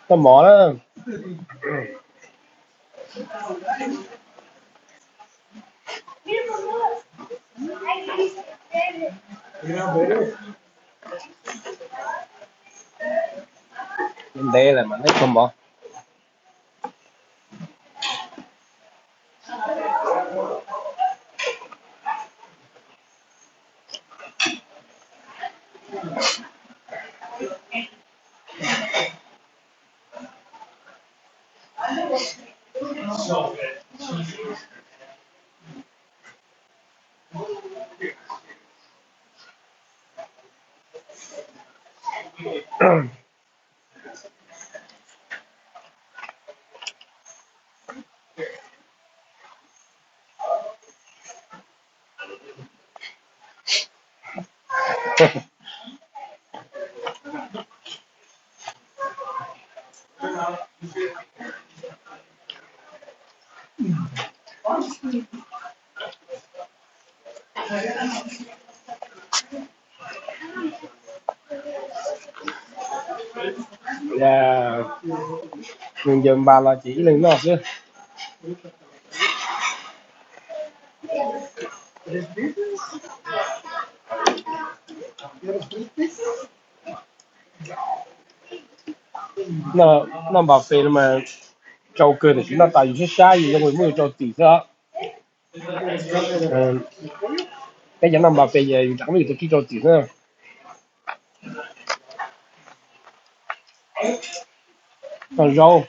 Tao mỏ đó. Đây là mình thấy không bỏ. Dạ, mình dùm bà là chỉ lên nó chứ. Nó bảo phê mà trâu cơ thì nó tại vì sai gì rồi mới trâu tỷ đó. Cái dẫn năm bảo phê về chẳng biết cái trâu tỷ nữa. Còn rau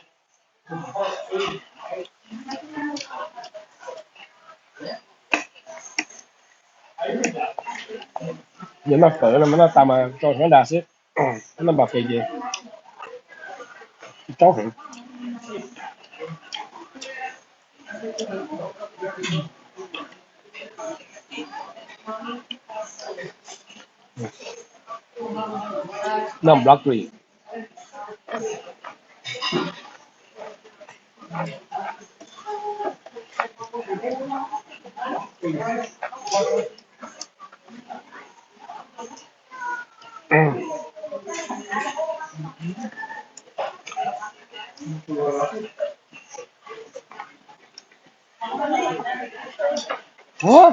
giờ nó cỡ là nó tao mà cho nó đà xếp. Nó bảo phê về cháu hả? Nó broccoli. Ủa?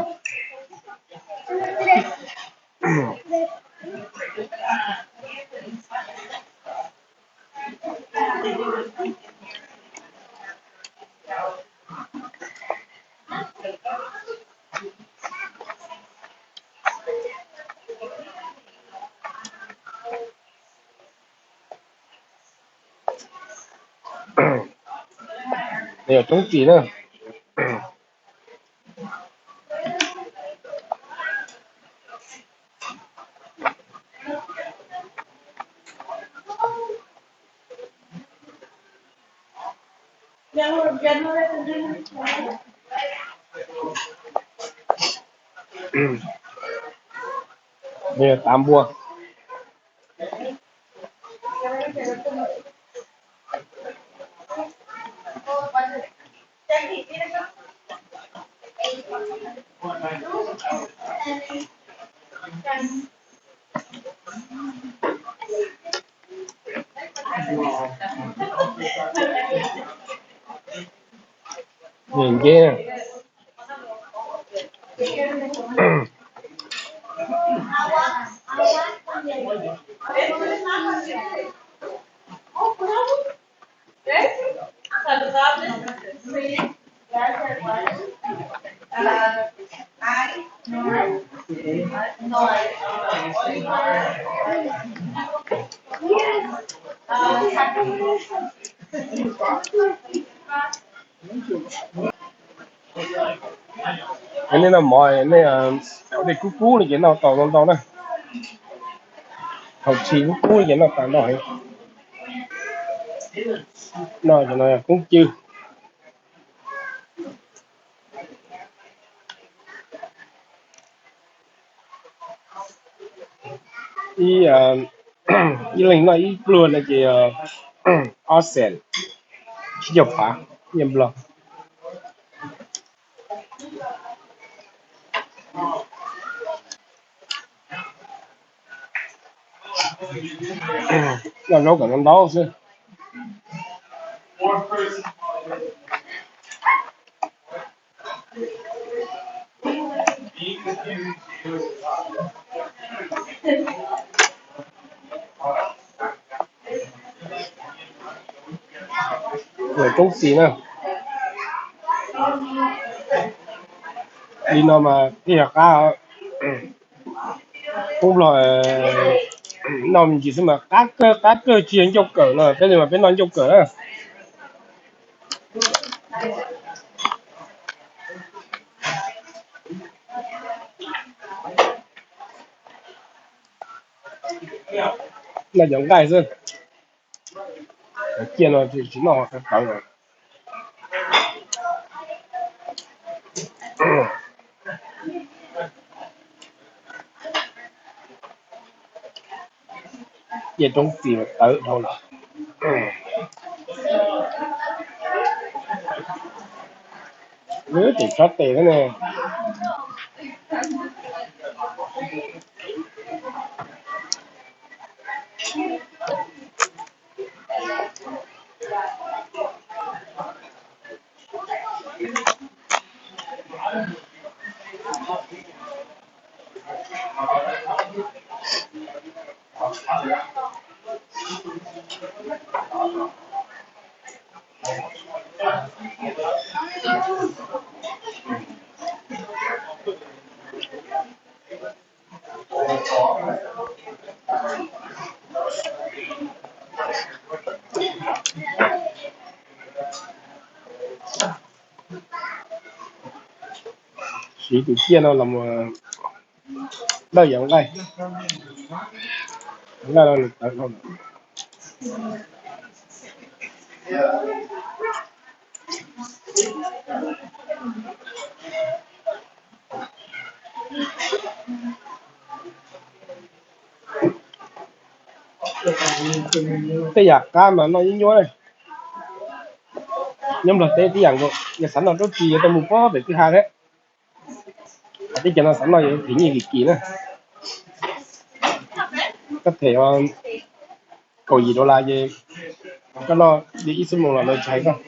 Đây là trống chỉ nữa. Đây là 8 bua. Nhìn kia. Anh nên là mọi anh nên là để cú cú này cái nào tàu này. Học chi cú cú cái nào tàu nổi. Nói cho nó cũng chưa. Ý ý linh là ý luôn là chị Osen. chỉ chụp phá nhầm lầm là nấu cả năm đó chứ người công xí nè đi nó mà đi học ca cũng là nó mình chỉ mà các cơ chiến cho cỡ là cái gì mà bên non cho cỡ là giống cái gì kia nó chỉ nó phải cỡ rồi về trong xí mà cỡ thôi là nếu chỉ có tiền cái này chỉ từ kia nó là một đâu giống cái là lực cỡ thôi cái giặc cá mà nó nhói này nhưng mà cái dạng rồi nhà sẵn nó rất chi tôi muốn có về thứ hai đấy cái cho nó sẵn nó thì như kỳ nữa có thể cầu gì đó là gì cái nó đi ít một là nó cháy không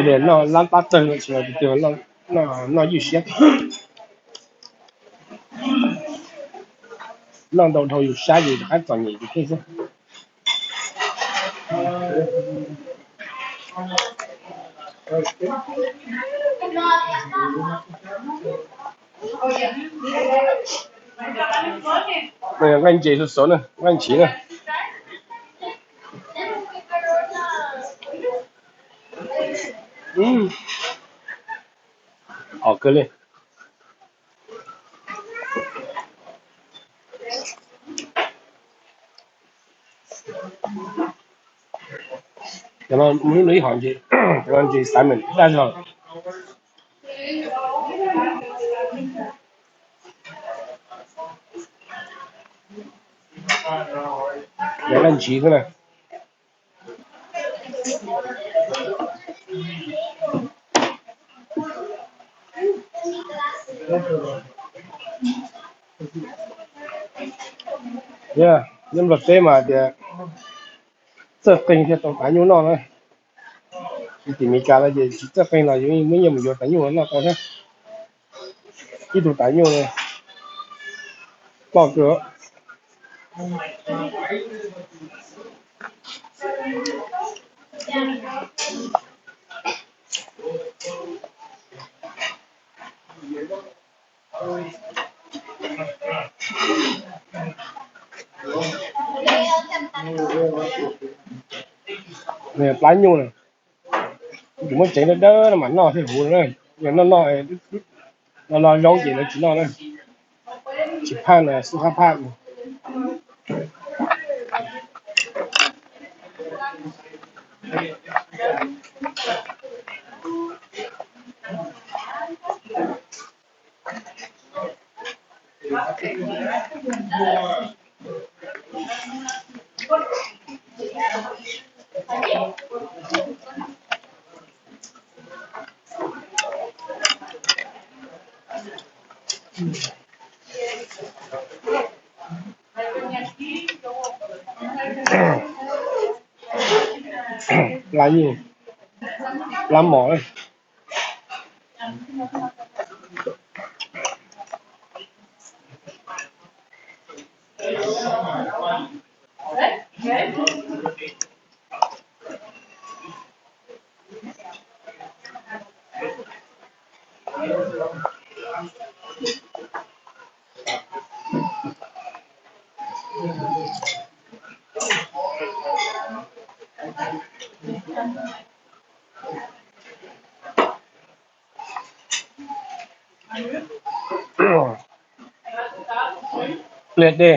để nó lan tát từ chỉ là từ nó dư xét nó đầu đầu dư sát gì cái toàn gì thì thế bây giờ anh chị số số này anh chị này họ cơ lên cho nó muốn lấy họ gì cho anh chị sai mình ra rồi để anh chị thế này yeah nhưng mà thế mà thì rất kinh thì tôi phải nhớ nó này thì mình cả là gì rất kinh là những mấy nhiều mình phải nhớ nó thôi cái đồ phải nhớ này bỏ cửa này phải nhớ này chỉ muốn chạy nó đỡ nó mặn nó thì hụt này giờ nó lâu gì nó chỉ nó này chỉ pan là su hấp pan làm gì làm mỏ đây liệt đi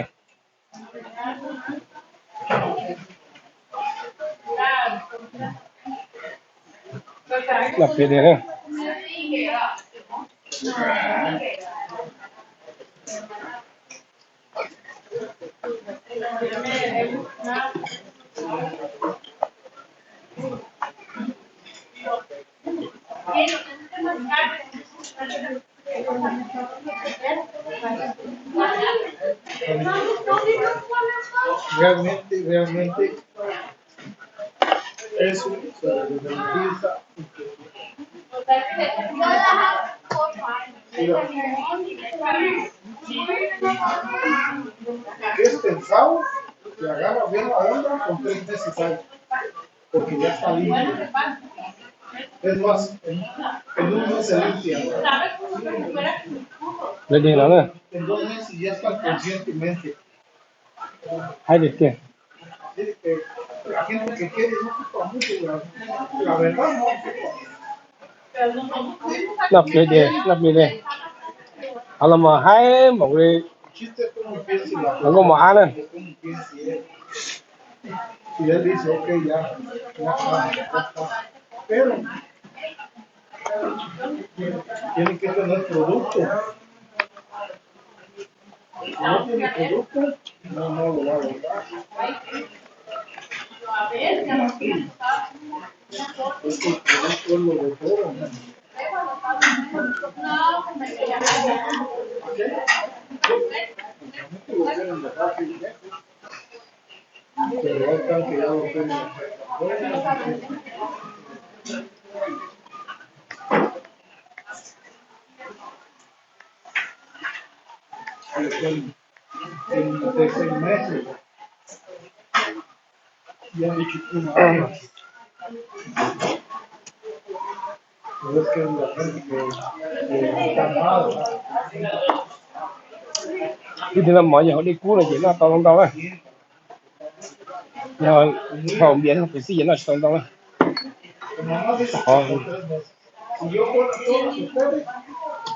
lập liệt đi này Realmente eso se garantiza que es pensado que agarra bien la onda con 3 meses antes, porque ya está limpio. Es más, en un mes se limpia. liệt đi nó này En 2 meses ya está conscientemente. hay liệt đi La gente que quiere no ocupa mucho, la verdad no ocupa. lập liệt đi à là mà hai một cái El chiste es cómo piensa la nó có mỏ này cómo piensa él. Y él dice, ok, ya está. Pero tiene que tener producto. Si no tiene producto, no lo va a lograr. Es que el producto es lo de todo. Lo quieren dejar sin eso. Pero hay tan que ya lo quieren hacer. De 6 meses ya han dicho que no hay. Pero es que la gente que está mal, đi thì làm mỏ giờ họ đi cú là chỉ là tao tao này giờ họ biến họ phải xí nó tao tao này como no dice họ por 3 meses. Si yo fuera todos ustedes,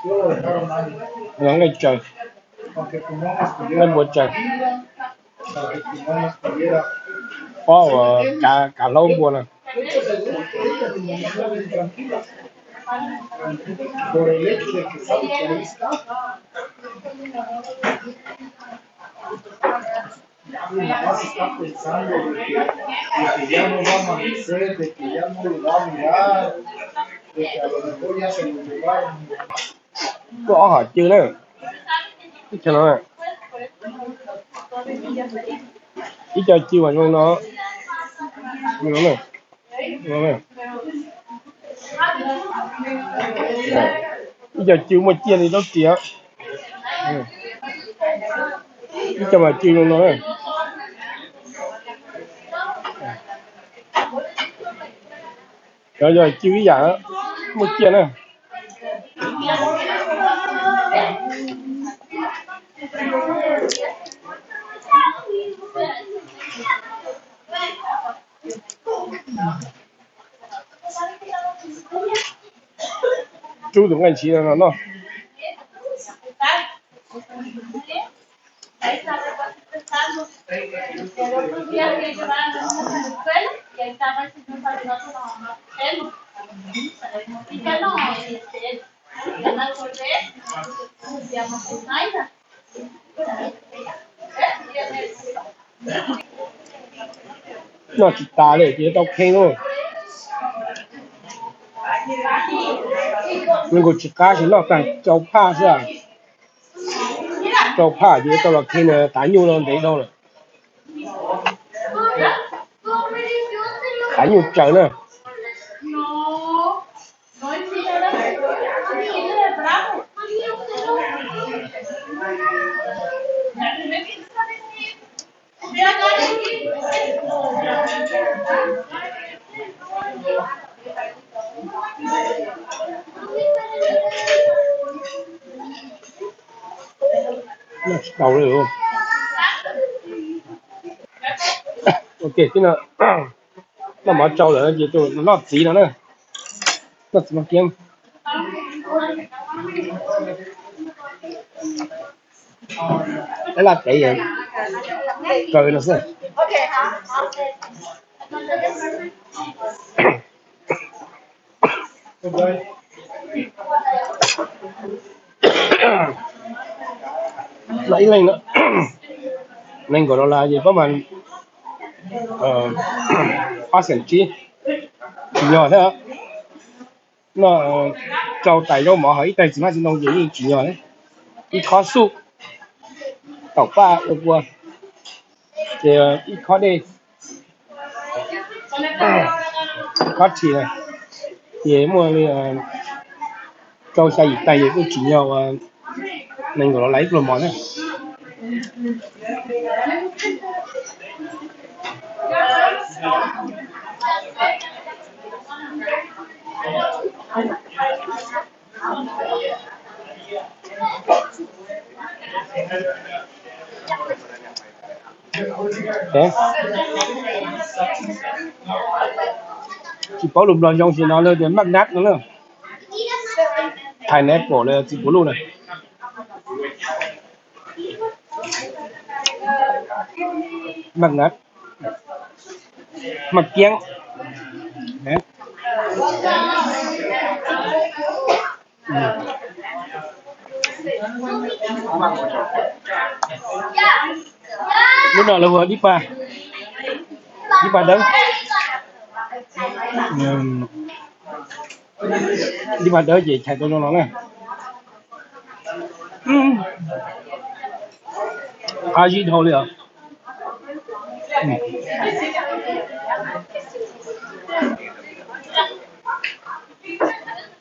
yo lo dejara un año. nó ngay trời Para que tu mamá ngay estuviera buổi trời tranquila, para que tu mamá estuviera. có cả lâu buồn à Ahorita tu mamá está bien tranquila. Por el hecho de que sabe que ahí está. Mi mamá se está pensando de que ya no va a amanecer, de que ya no lo va a mirar, de que a lo mejor ya se lo llevaron. có họ chưa đấy cho nó này ý cho chiêu vào trong nó này nó này ý cho chiêu mà chia thì nó kia ý cho mà chiêu trong nó này rồi chiêu cái giả một chia này chú đúng anh chị là nó El otro día que llevaban a los niños a la escuela y ahí estaba el señor saludando a la mamá Telmo. Y que no, ya me acordé, se llama Zenaida. nó chỉ ta đấy chỉ tao khen thôi mình có chỉ cá thì nó càng châu pha sao châu pha chỉ tao là khen là tái nhu nó đấy đâu rồi bánh nhu trời nữa No existe la existe de bravo. nó đầu rồi luôn ok thế nào nó mà trâu rồi gì tôi nó gì nữa nè nó gì mà kiếm đấy là cái gì cười nó xem lấy lên nữa nên gọi là gì có mà hoa sen chi nhỏ thế nó trâu tay đâu mà hỏi tay chỉ mà chỉ nông gì chỉ nhỏ đấy ít khó su tàu ba được qua thì ít khó đi khó chỉ này thì mua trâu xay tay cũng chỉ nhỏ nên gọi là lấy rồi món này thế chỉ có lùm đòn trong thì nó lên đến mắc nát nữa thay nét bỏ lên chỉ có luôn này mắc nát mắc kiếng đấy lúc nào là vừa đi pa đấy đi pa đỡ gì chạy tôi nó này gì thôi rồi